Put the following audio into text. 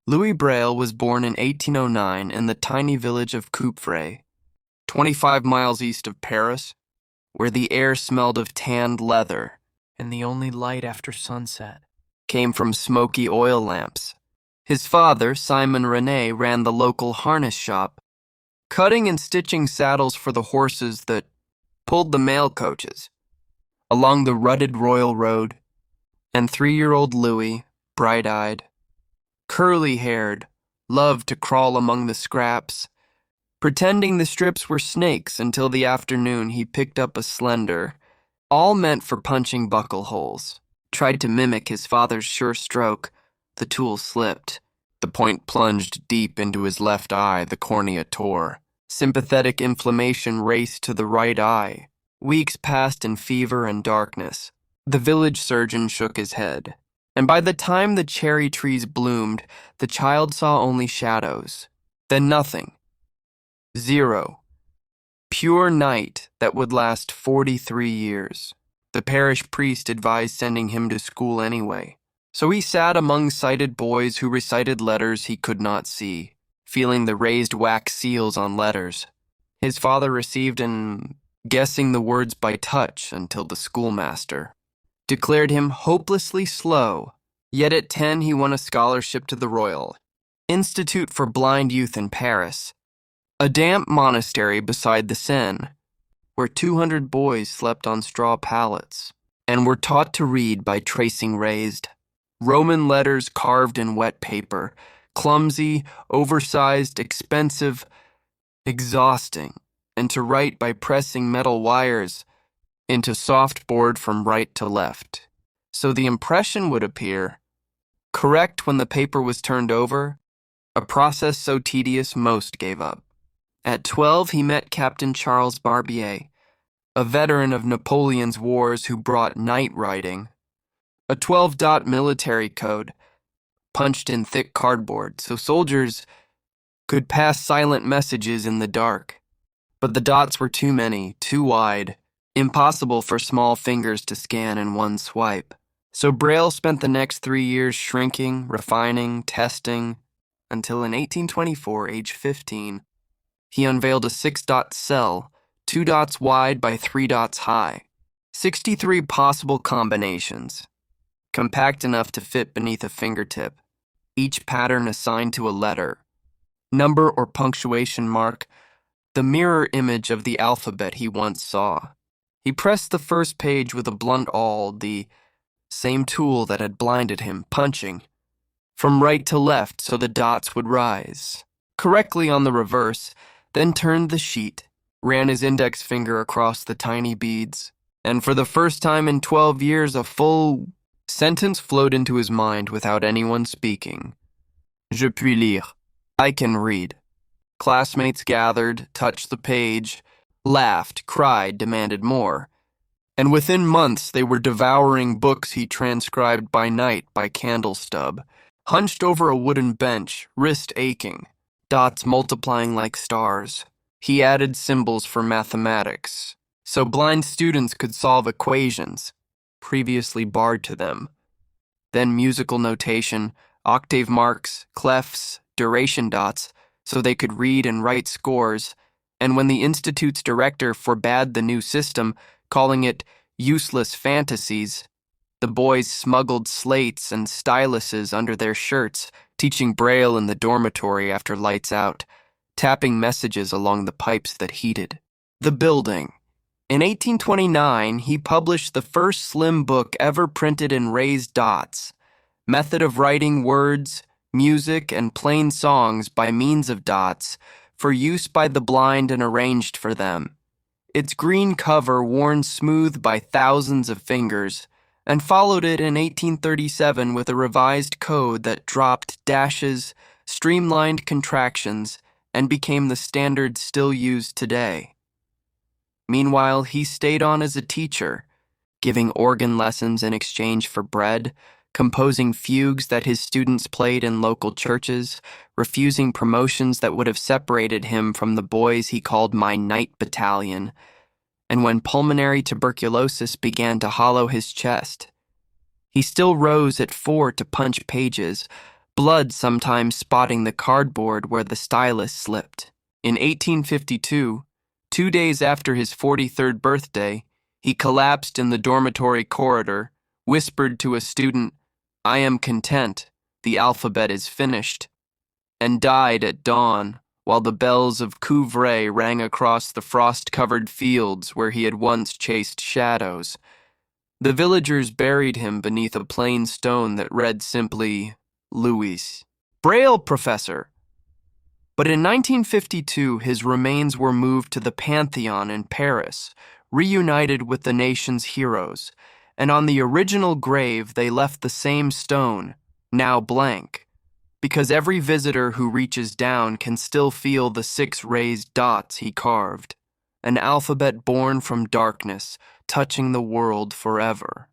Louis Braille was born in 1809 in the tiny village of Coupvray, 25 miles east of Paris, where the air smelled of tanned leather, and the only light after sunset came from smoky oil lamps. His father, Simon René, ran the local harness shop, cutting and stitching saddles for the horses that pulled the mail coaches along the rutted Royal Road, and 3-year-old Louis, bright-eyed, curly-haired, loved to crawl among the scraps, pretending the strips were snakes until the afternoon he picked up a slender, all meant for punching buckle holes. Tried to mimic his father's sure stroke. The tool slipped. The point plunged deep into his left eye, the cornea tore. Sympathetic inflammation raced to the right eye. Weeks passed in fever and darkness. The village surgeon shook his head. And by the time the cherry trees bloomed, the child saw only shadows. Then nothing. 0. Pure night that would last 43 years. The parish priest advised sending him to school anyway. So he sat among sighted boys who recited letters he could not see, feeling the raised wax seals on letters. His father received and guessing the words by touch until the schoolmaster declared him hopelessly slow. Yet at 10 he won a scholarship to the Royal Institute for Blind Youth in Paris, a damp monastery beside the Seine, where 200 boys slept on straw pallets and were taught to read by tracing raised Roman letters carved in wet paper, clumsy, oversized, expensive, exhausting, and to write by pressing metal wires into soft board from right to left. So the impression would appear correct when the paper was turned over, a process so tedious most gave up. At 12, he met Captain Charles Barbier, a veteran of Napoleon's wars who brought night writing, a 12-dot military code, punched in thick cardboard so soldiers could pass silent messages in the dark. But the dots were too many, too wide, impossible for small fingers to scan in one swipe. So Braille spent the next 3 years shrinking, refining, testing, until in 1824, age 15, he unveiled a 6-dot cell, 2 dots wide by 3 dots high. 63 possible combinations, compact enough to fit beneath a fingertip, each pattern assigned to a letter, number or punctuation mark, the mirror image of the alphabet he once saw. He pressed the first page with a blunt awl, the same tool that had blinded him, punching from right to left so the dots would rise correctly on the reverse, then turned the sheet, ran his index finger across the tiny beads, and for the first time in 12 years a full sentence flowed into his mind without anyone speaking. Je puis lire. I can read. Classmates gathered, touched the page, laughed, cried, demanded more. And within months they were devouring books he transcribed by night by candle stub, hunched over a wooden bench, wrist aching, dots multiplying like stars. He added symbols for mathematics, so blind students could solve equations previously barred to them. Then musical notation, octave marks, clefs, duration dots, so they could read and write scores, and when the Institute's director forbade the new system, calling it useless fantasies, the boys smuggled slates and styluses under their shirts, teaching Braille in the dormitory after lights out, tapping messages along the pipes that heated the building. In 1829, he published the first slim book ever printed in raised dots, Method of Writing Words, Music, and Plain Songs by Means of Dots, for use by the blind and arranged for them. Its green cover worn smooth by thousands of fingers, and followed it in 1837 with a revised code that dropped dashes, streamlined contractions, and became the standard still used today. Meanwhile, he stayed on as a teacher, giving organ lessons in exchange for bread, composing fugues that his students played in local churches, refusing promotions that would have separated him from the boys he called my night battalion. And when pulmonary tuberculosis began to hollow his chest, he still rose at 4 to punch pages, blood sometimes spotting the cardboard where the stylus slipped. In 1852, 2 days after his 43rd birthday, he collapsed in the dormitory corridor, whispered to a student, "I am content, the alphabet is finished," and died at dawn while the bells of Couvray rang across the frost-covered fields where he had once chased shadows. The villagers buried him beneath a plain stone that read simply, "Louis Braille Professor." But in 1952, his remains were moved to the Pantheon in Paris, reunited with the nation's heroes, and on the original grave they left the same stone, now blank, because every visitor who reaches down can still feel the 6 raised dots he carved, an alphabet born from darkness, touching the world forever.